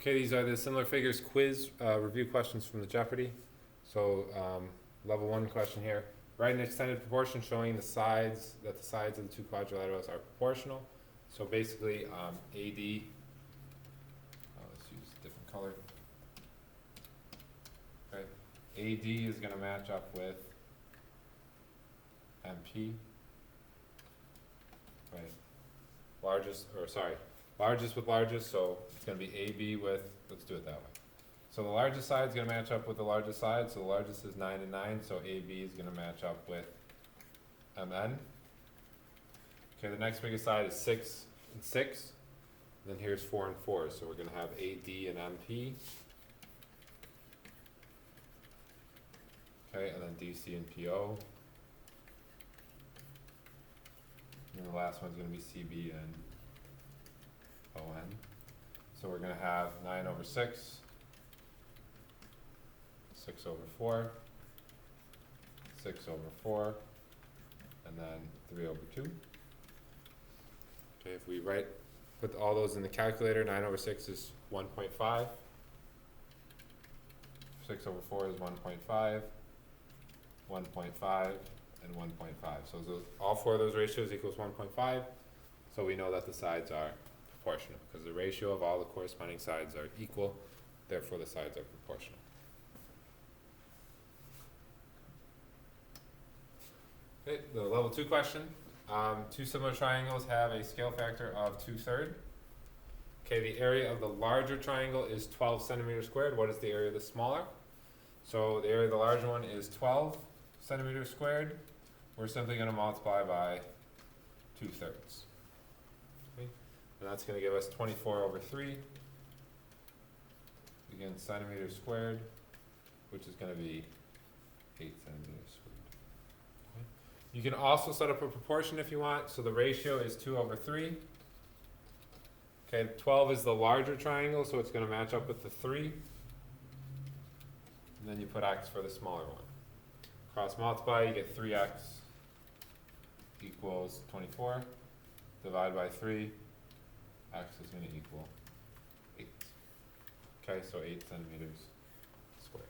Okay, these are the similar figures quiz review questions from the Jeopardy. So level 1 question here. Write an extended proportion showing the sides of the two quadrilaterals are proportional. So basically AD, let's use a different color. Okay, AD is going to match up with MP. Right. Largest with largest, so it's going to be AB with, let's do it that way. So the largest side is going to match up with the largest side, so the largest is 9 and 9, so AB is going to match up with MN. Okay, the next biggest side is 6 and 6, and then here's 4 and 4, so we're going to have AD and MP. Okay, and then DC and PO. And the last one's going to be CB and ON. So we're going to have 9 over 6, 6 over 4, 6 over 4, and then 3 over 2. Okay, if we put all those in the calculator, 9 over 6 is 1.5, 6 over 4 is 1.5, 1.5, and 1.5. So all four of those ratios equals 1.5. So we know that the sides are proportional because the ratio of all the corresponding sides are equal, therefore the sides are proportional. Okay, the level 2 question. Two similar triangles have a scale factor of 2/3. Okay, the area of the larger triangle is 12 centimeters squared. What is the area of the smaller? So the area of the larger one is 12 centimeters squared. We're simply going to multiply by 2/3. Okay, and that's going to give us 24 over 3. Again, centimeters squared, which is going to be 8 centimeters squared. You can also set up a proportion if you want. So the ratio is 2 over 3. Okay, 12 is the larger triangle, so it's going to match up with the 3. And then you put x for the smaller one. Cross multiply, you get 3x equals 24. Divide by 3, x is going to equal 8. Okay, so 8 centimeters squared.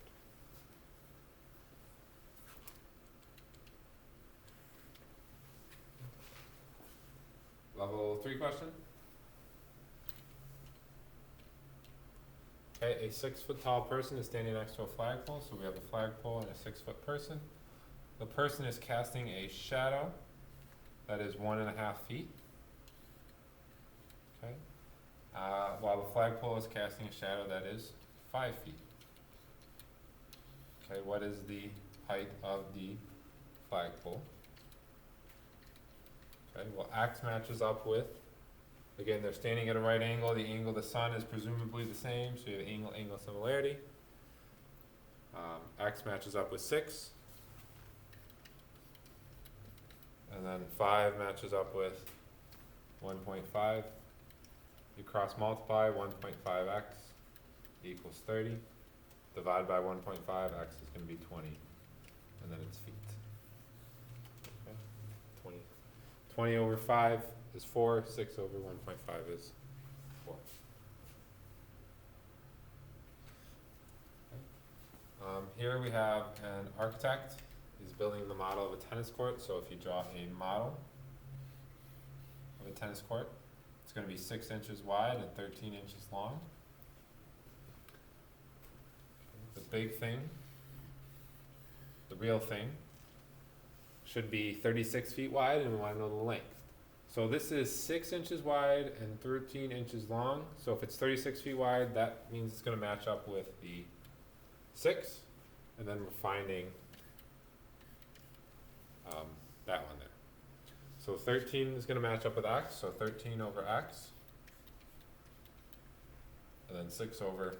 Level 3 question. Okay, a 6-foot tall person is standing next to a flagpole, so we have a flagpole and a 6-foot person. The person is casting a shadow that is 1.5 feet. Okay, while the flagpole is casting a shadow that is 5 feet. Okay, what is the height of the flagpole? Okay, well, x matches up with, again, they're standing at a right angle. The angle of the sun is presumably the same, so you have angle similarity. X matches up with 6. And then 5 matches up with 1.5. You cross multiply, 1.5x equals 30. Divide by 1.5, x is going to be 20. And then it's feet. Okay. 20 over 5 is 4. 6 over 1.5 is 4. Okay. Here we have an architect. He's building the model of a tennis court. So if you draw a model of a tennis court, it's going to be 6 inches wide and 13 inches long. The big thing, the real thing, should be 36 feet wide, and we want to know the length. So this is 6 inches wide and 13 inches long. So if it's 36 feet wide, that means it's going to match up with the 6. And then we're finding that one there. So 13 is going to match up with x, so 13 over x. And then 6 over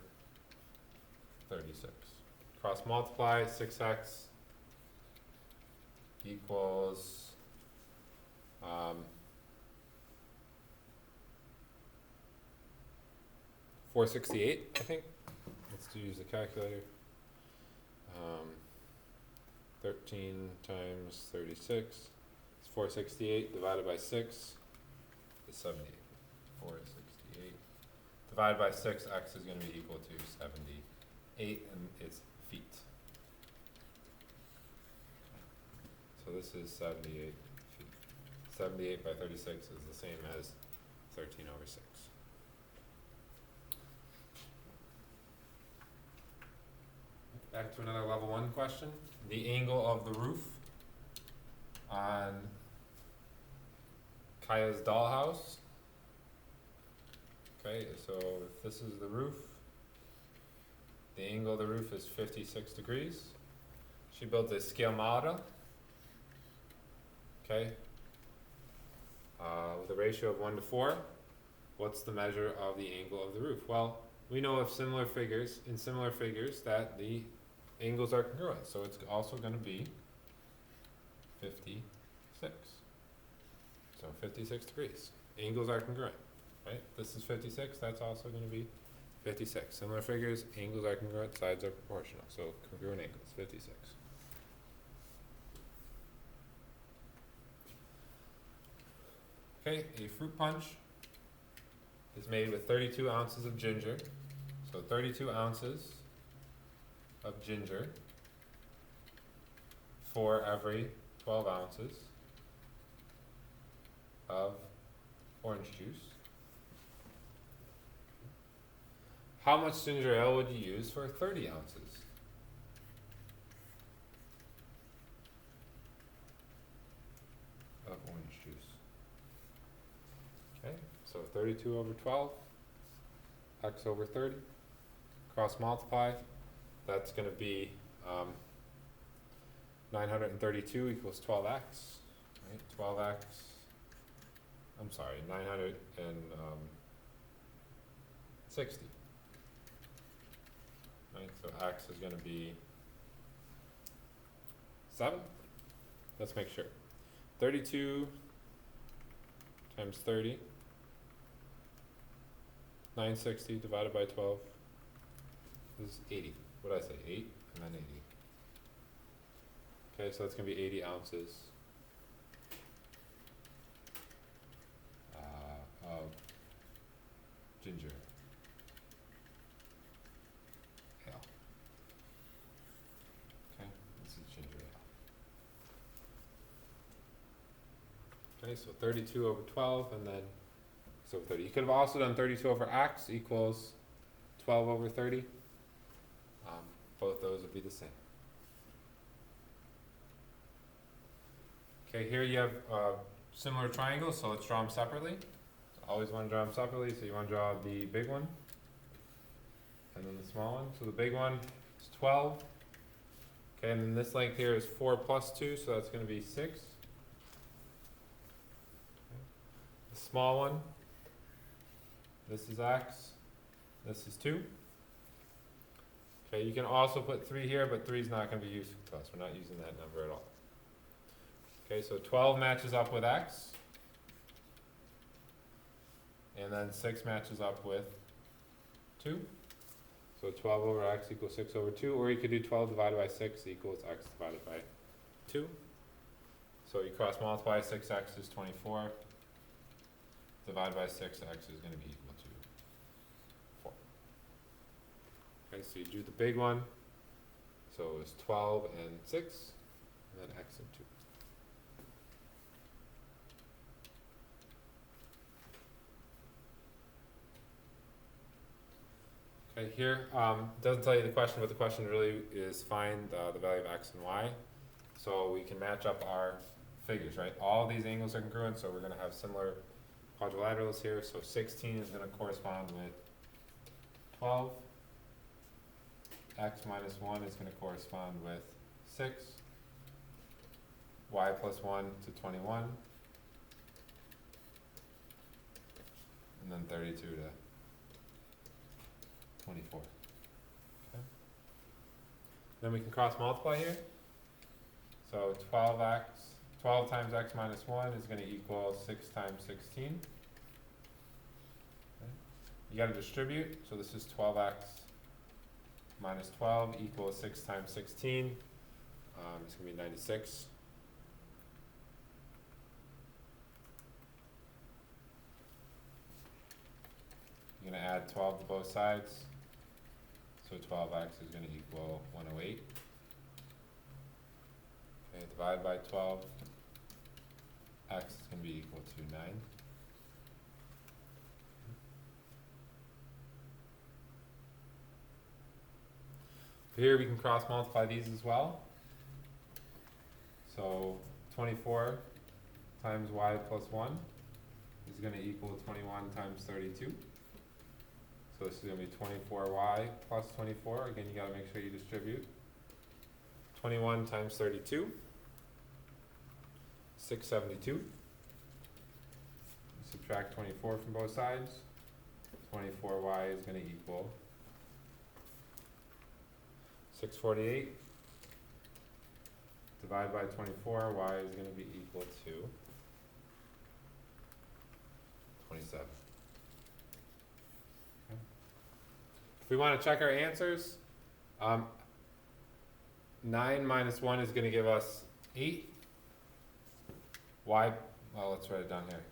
36. Cross multiply, 6x equals 468, I think. Let's use the calculator. 13 times 36 is 468 divided by 6 is 78. 468 divided by 6, x is going to be equal to 78, and it's feet. So this is 78 feet. 78 by 36 is the same as 13 over 6. Back to another level 1 question. The angle of the roof on Kaya's dollhouse. Okay, so if this is the roof, the angle of the roof is 56 degrees. She built a scale model, okay, with a ratio of 1 to 4. What's the measure of the angle of the roof? Well, we know in similar figures that the angles are congruent, so it's also going to be 56. So 56 degrees. Angles are congruent, right? This is 56, that's also going to be 56. Similar figures, angles are congruent, sides are proportional. So congruent angles, 56. Okay, a fruit punch is made with 32 ounces of ginger. So 32 ounces of ginger for every 12 ounces of orange juice. How much ginger ale would you use for 30 ounces? Of orange juice. Okay, so 32 over 12, x over 30, cross multiply, that's going to be 932 equals 12x, right? 12x, I'm sorry, 960. Right, so x is going to be 7. Let's make sure. 32 times 30, 960 divided by 12 is 80. What did I say? 8 and then 80. Okay, so that's going to be 80 ounces of ginger ale. Okay, this is ginger ale. Okay, so 32 over 12, and then so 30. You could have also done 32 over x equals 12 over 30. Both those would be the same. Okay, here you have similar triangles, so let's draw them separately. Always want to draw them separately, so you want to draw the big one and then the small one. So the big one is 12. Okay, and then this length here is 4 plus 2, so that's going to be 6. Okay. The small one, this is x, this is 2. Okay, you can also put 3 here, but 3 is not going to be useful to us. We're not using that number at all. Okay, so 12 matches up with x. And then 6 matches up with 2. So 12 over x equals 6 over 2. Or you could do 12 divided by 6 equals x divided by 2. So you cross multiply, 6x is 24. Divided by 6, x is going to be equal to 4. Okay, so you do the big one. So it's 12 and 6, and then x and 2. Okay, here, doesn't tell you the question, but the question really is find the value of x and y. So we can match up our figures, right? All these angles are congruent, so we're going to have similar quadrilaterals here. So 16 is going to correspond with 12. X minus 1 is going to correspond with 6. Y plus 1 to 21. And then 32 to 24. Okay. Then we can cross multiply here. So 12 times x minus 1 is going to equal 6 times 16. Okay. You got to distribute, so this is 12x minus 12 equals 6 times 16. It's going to be 96. You're gonna add 12 to both sides. So 12x is gonna equal 108. Okay, divide by 12. X is gonna be equal to 9. Here we can cross multiply these as well. So 24 times y plus 1 is going to equal 21 times 32. So this is going to be 24y plus 24. Again, you got to make sure you distribute. 21 times 32, 672. Subtract 24 from both sides. 24y is going to equal 648. Divide by 24, y is going to be equal to 27. Okay. If we want to check our answers, 9 minus 1 is going to give us 8. Y, well, let's write it down here.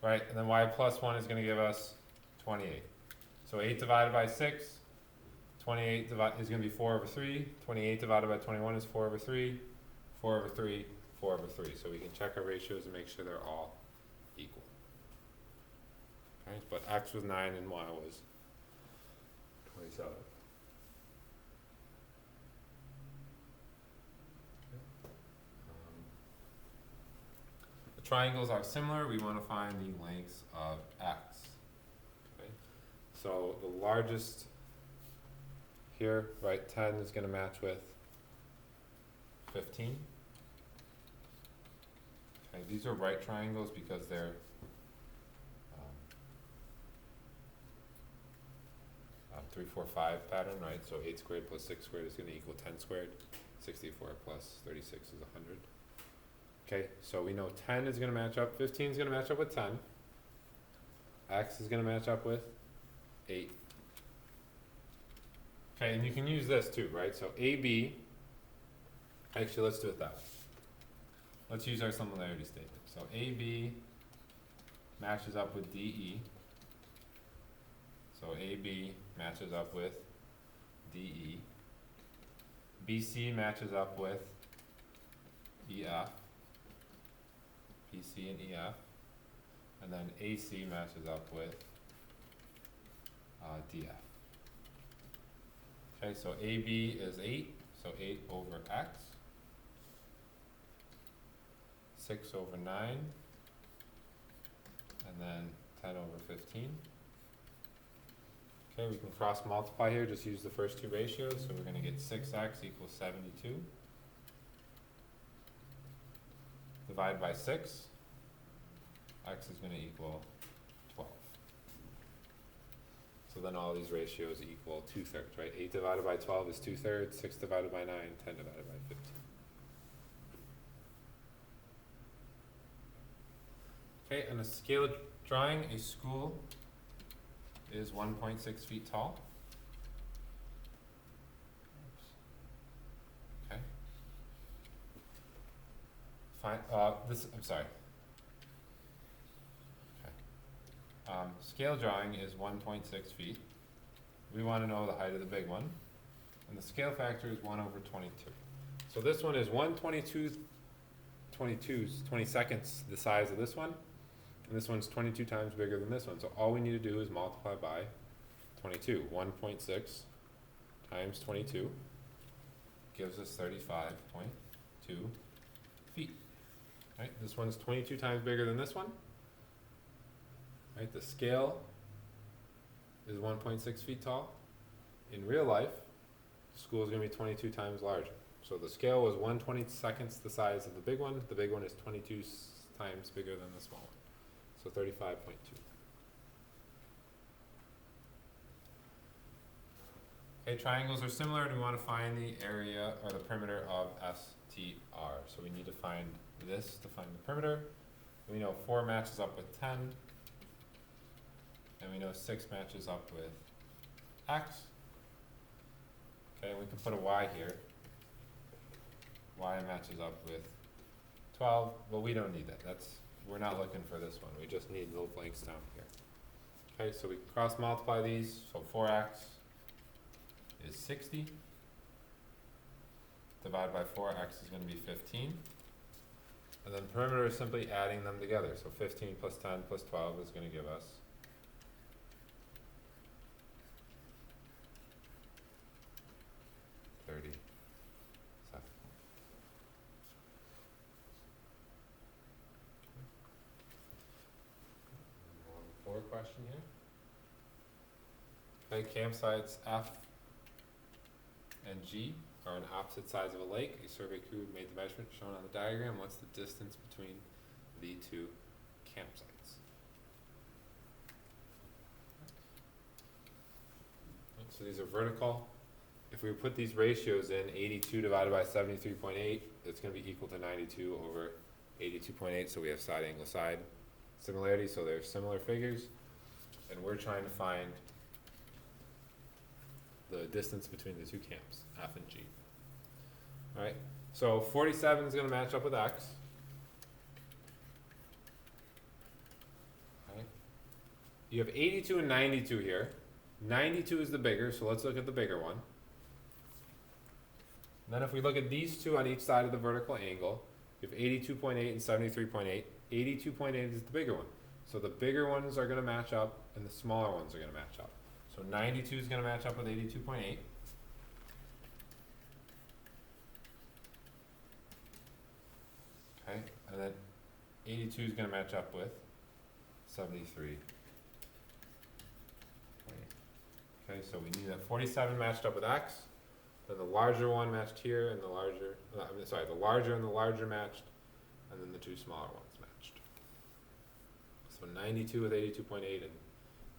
Right, and then y plus 1 is going to give us 28. So 8 divided by 6, 28 is going to be 4 over 3. 28 divided by 21 is 4 over 3. 4 over 3, 4 over 3. So we can check our ratios and make sure they're all equal. Okay, but x was 9 and y was 27. The triangles are similar. We want to find the lengths of x. Okay. So the largest here, right, 10 is going to match with 15. Okay, these are right triangles because they're 3, 4, 5 pattern, right? So 8 squared plus 6 squared is going to equal 10 squared. 64 plus 36 is 100. Okay, so we know 10 is going to match up, 15 is going to match up with 10. X is going to match up with 8. Okay, and you can use this too, right? So AB, actually let's do it that way. Let's use our similarity statement. So AB matches up with DE. So AB matches up with DE. BC matches up with EF. BC and EF. And then AC matches up with DF. Okay, so AB is 8, so 8 over X. 6 over 9. And then 10 over 15. Okay, we can cross multiply here, just use the first two ratios. So we're going to get 6x equals 72. Divide by 6. X is going to equal 12. So then all these ratios equal 2/3, right? 8 divided by 12 is 2/3, 6 divided by 9, 10 divided by 15. Okay, on a scale drawing, a school is 1.6 feet tall. Okay. Fine. I'm sorry. Okay. Scale drawing is 1.6 feet. We want to know the height of the big one. And the scale factor is 1 over 22. So this one is 22/22 the size of this one. And this one's 22 times bigger than this one. So all we need to do is multiply by 22. 1.6 times 22 gives us 35.2 feet. Right? This one's 22 times bigger than this one. Right? The scale is 1.6 feet tall. In real life, the school is going to be 22 times larger. So the scale was 1/22 the size of the big one. The big one is 22 times bigger than the small one. So 35.2. Okay, triangles are similar, and we want to find the area or the perimeter of STR. So we need to find this to find the perimeter. We know 4 matches up with 10, and we know 6 matches up with X. Okay, we can put a Y here. Y matches up with 12. Well, we don't need that. We're not looking for this one. We just need the blanks down here. Okay, so we cross multiply these, so 4x is 60. Divided by 4x is going to be 15. And then perimeter is simply adding them together. So 15 plus 10 plus 12 is going to give us 37. More question here. Okay, campsites F and G are on opposite sides of a lake. A survey crew made the measurement shown on the diagram. What's the distance between the two campsites? So these are vertical. If we put these ratios in, 82 divided by 73.8, it's going to be equal to 92 over 82.8. So we have side angle side similarity. So they're similar figures. And we're trying to find the distance between the two camps, F and G. All right, so 47 is going to match up with X. All right. You have 82 and 92 here. 92 is the bigger, so let's look at the bigger one. And then if we look at these two on each side of the vertical angle, you have 82.8 and 73.8. 82.8 is the bigger one. So the bigger ones are going to match up, and the smaller ones are going to match up. So 92 is going to match up with 82.8. Okay, and then 82 is going to match up with 73. Okay, so we need that 47 matched up with X, then the larger one matched here, and the larger, the larger and the larger matched, and then the two smaller ones matched. So 92 with 82.8 and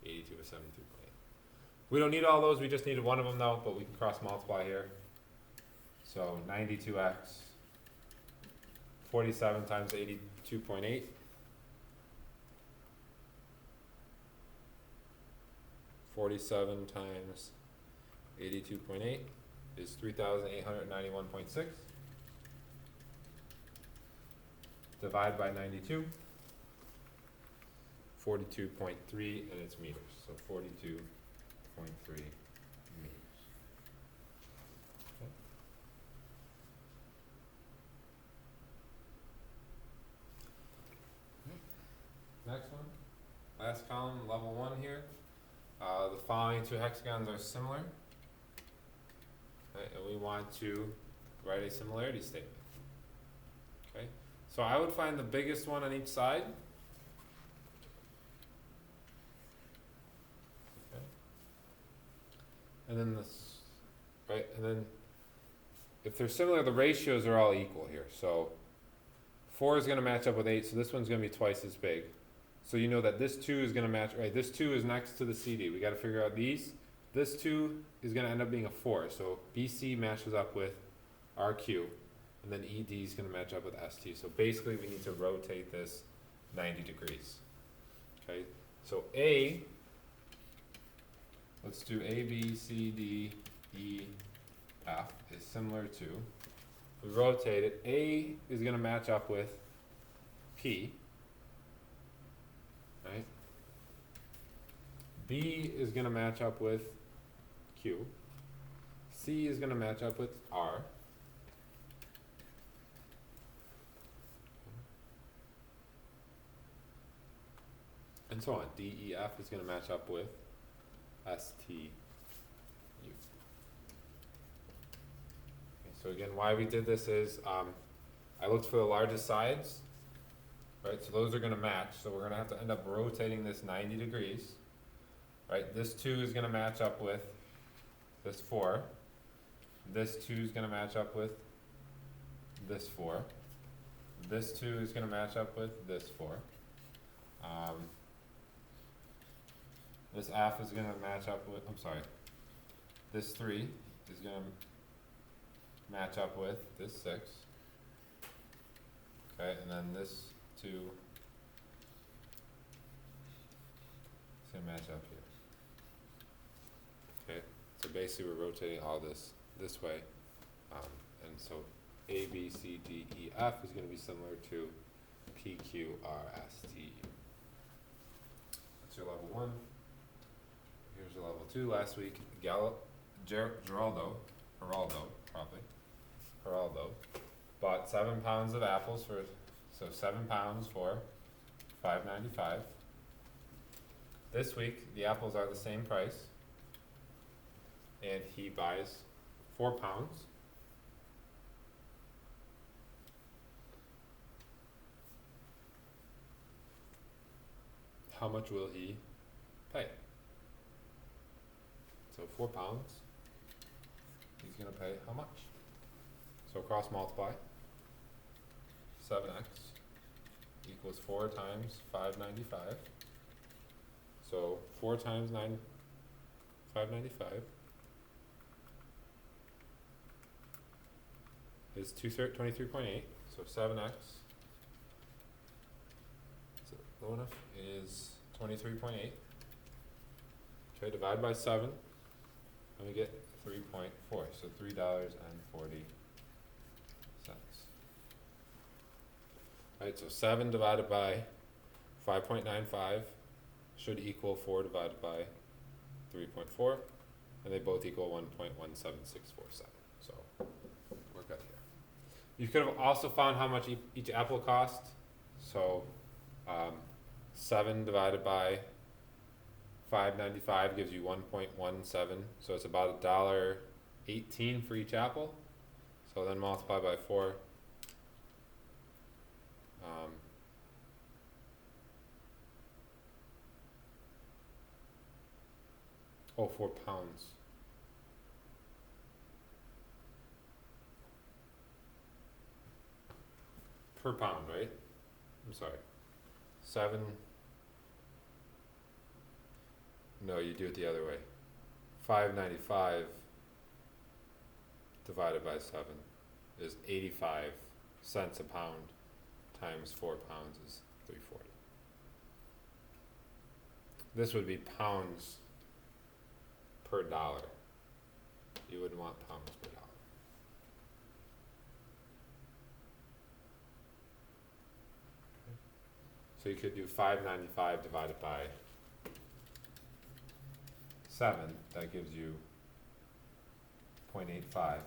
82 with 73.8. We don't need all those, we just needed one of them though, but we can cross multiply here. So 92x, 47 times 82.8. 47 times 82.8 is 3,891.6. Divide by 92. 42.3, and it's meters. So 42.3 meters. Okay. Next one. Last column, level 1 here. The following two hexagons are similar. Okay, and we want to write a similarity statement. Okay, so I would find the biggest one on each side. Okay. And then this, right, and then if they're similar, the ratios are all equal here. So 4 is going to match up with 8, so this one's going to be twice as big. So you know that this 2 is going to match, right, this 2 is next to the CD. We got to figure out these. This 2 is going to end up being a 4. So BC matches up with RQ, and then ED is going to match up with ST. So basically we need to rotate this 90 degrees. Okay, so A, let's do A, B, C, D, E, F is similar to, we rotate it, A is going to match up with P. Right? B is going to match up with Q. C is going to match up with R. And so on. D, E, F is going to match up with S, T, U. Okay, so again, why we did this is I looked for the largest sides. Right, so those are going to match, so we're going to have to end up rotating this 90 degrees. Right, this 2 is going to match up with this 4. This 2 is going to match up with this 4. This 2 is going to match up with this 4. This F is going to match up with, this 3 is going to match up with this 6. Okay, and then this 2 is going to match up here. Okay, so basically we're rotating all this way. And so A, B, C, D, E, F is going to be similar to P, Q, R, S, T, U. That's your level 1. there's a level 2. Last week, Geraldo, bought 7 pounds of apples for, so 7 pounds for $5.95. This week, the apples are the same price, and he buys 4 pounds. How much will he pay? So 4 pounds, he's gonna pay how much? So cross multiply, 7x equals 4 times $5.95. So 4 times $5.95 is 23.8. So 7x, is it low enough? Is 23.8. Okay, divide by 7, and we get 3.4. So $3.40. Right, so 7 divided by 5.95 should equal 4 divided by 3.4, and they both equal 1.17647. So we're good here. You could have also found how much each apple cost. So 7 divided by $5.95 gives you 1.17. So it's about $1.18 for each apple. So then multiply by 4. 4 pounds. Per pound, right? I'm sorry. 7. No, you do it the other way. $5.95 divided by 7 is 85 cents a pound, times 4 pounds is 340. This would be pounds per dollar. You wouldn't want pounds per dollar. Okay. So you could do $5.95 divided by 7, that gives you 0.85.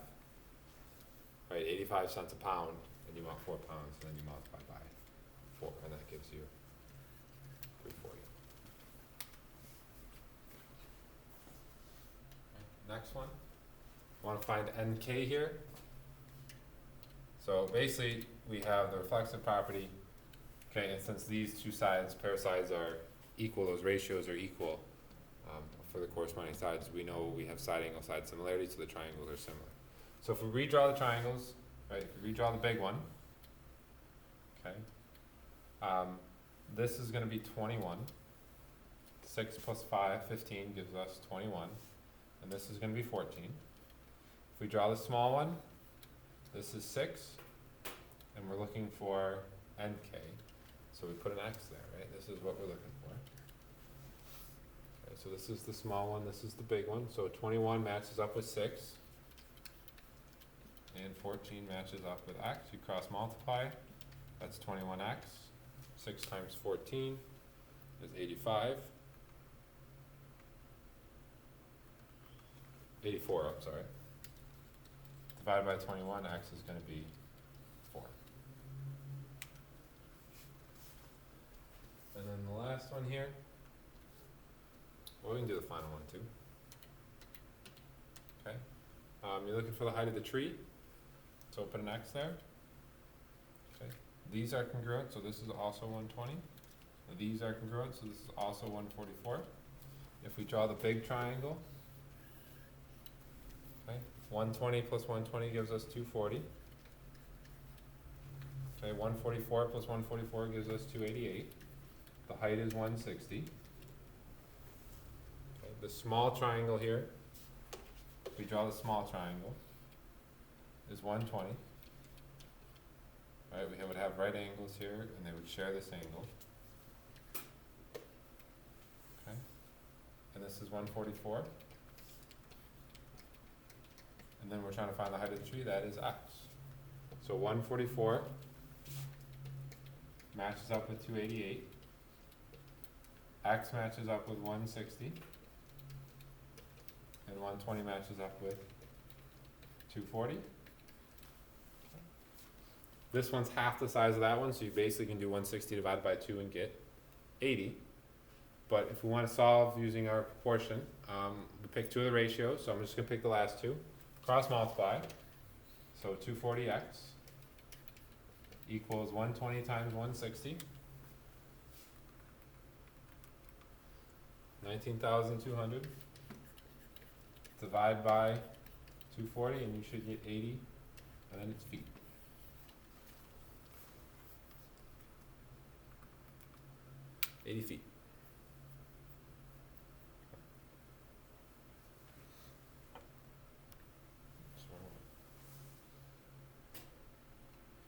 Right, 85 cents a pound, and you want 4 pounds, and then you multiply by 4, and that gives you 340. Okay, next one, want to find NK here. So basically, we have the reflexive property, okay, and since these two sides, pair sides are equal, those ratios are equal, for the corresponding sides, we know we have side angle side similarity, so the triangles are similar. So if we redraw the triangles, right, if we redraw the big one, okay, this is going to be 21. 6 plus 5, 15 gives us 21, and this is going to be 14. If we draw the small one, this is 6, and we're looking for NK, so we put an X there, right? This is what we're looking for. Okay, so this is the small one, this is the big one, so 21 matches up with 6. And 14 matches up with X. You cross multiply, that's 21X. 6 times 14 is 85. 84, I'm sorry. Divided by 21, X is going to be 4. And then the last one here, well, we can do the final one too. Okay. You're looking for the height of the tree. So put an X there. Okay. These are congruent, so this is also 120. These are congruent, so this is also 144. If we draw the big triangle, okay, 120 plus 120 gives us 240. Okay, 144 plus 144 gives us 288. The height is 160. Okay, the small triangle here, if we draw the small triangle, is 120. Right, we would have right angles here, and they would share this angle. Okay, and this is 144. And then we're trying to find the height of the tree, that is X. So 144 matches up with 288. X matches up with 160. and 120 matches up with 240. This one's half the size of that one, so you basically can do 160 divided by 2 and get 80. But if we want to solve using our proportion, we pick two of the ratios, so I'm just going to pick the last two. Cross multiply, so 240x equals 120 times 160, 19,200. Divide by 240 and you should get 80, and then it's feet. Feet.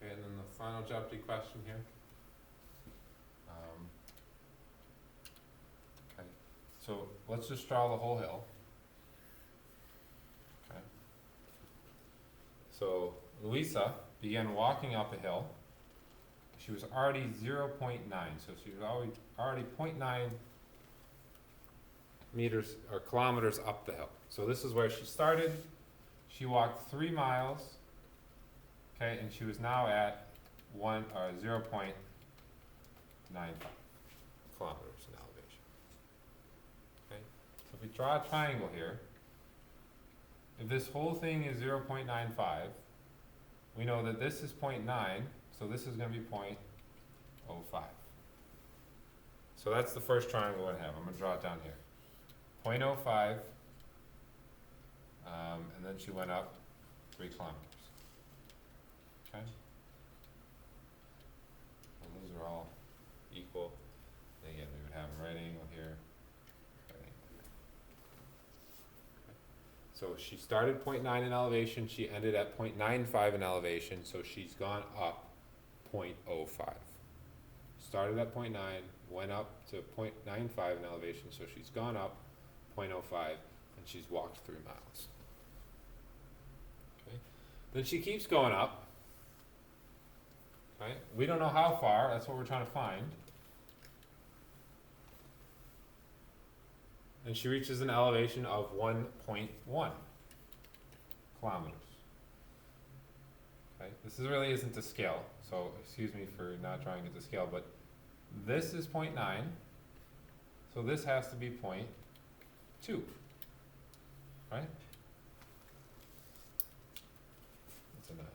Okay, and then the final Jeopardy question here. Okay, so let's just draw the whole hill. Okay. So Louisa began walking up a hill. She was already 0.9, so she was already 0.9 meters or kilometers up the hill. So this is where she started. She walked 3 miles, okay, and she was now at 0.95 kilometers in elevation. Okay, so if we draw a triangle here, if this whole thing is 0.95, we know that this is 0.9. So this is going to be 0.05. So that's the first triangle I have. I'm going to draw it down here. 0.05, and then she went up 3 kilometers. Okay? And those are all equal. And again, we would have a right angle here, right angle here. Okay. So she started 0.9 in elevation. She ended at 0.95 in elevation. So she's gone up 0.05. Started at 0.9, went up to 0.95 in elevation, so she's gone up 0.05, and she's walked 3 miles. Okay. Then she keeps going up. Right? We don't know how far, that's what we're trying to find. And she reaches an elevation of 1.1 kilometers. Okay. This really isn't to scale, so excuse me for not drawing it to scale, but this is 0.9, so this has to be 0.2, right? That's a 9.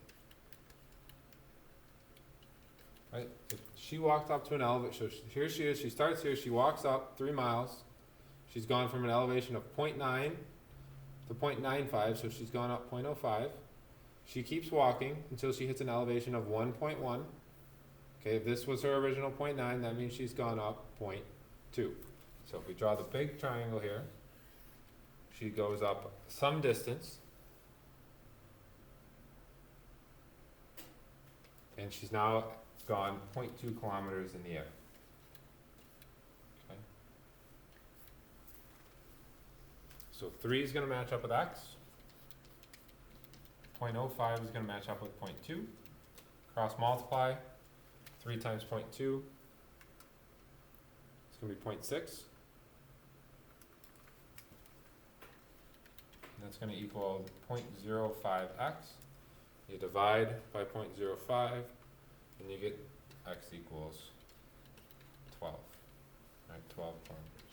Right? So she walked up to an elevation, so here she is, she starts here, she walks up 3 miles, she's gone from an elevation of 0.9 to 0.95, so she's gone up 0.05. She keeps walking until she hits an elevation of 1.1. Okay, if this was her original 0.9, that means she's gone up 0.2. So if we draw the big triangle here, she goes up some distance, and she's now gone 0.2 kilometers in the air. Okay. So 3 is going to match up with x. 0.05 is going to match up with 0.2. Cross multiply. 3 times 0.2. It's going to be 0.6. And that's going to equal 0.05x. You divide by 0.05, and you get x equals 12. Right, 12 kilometers.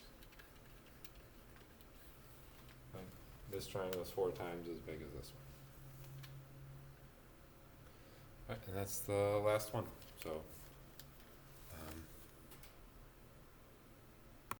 Right. This triangle is 4 times as big as this one. Right, and that's the last one. So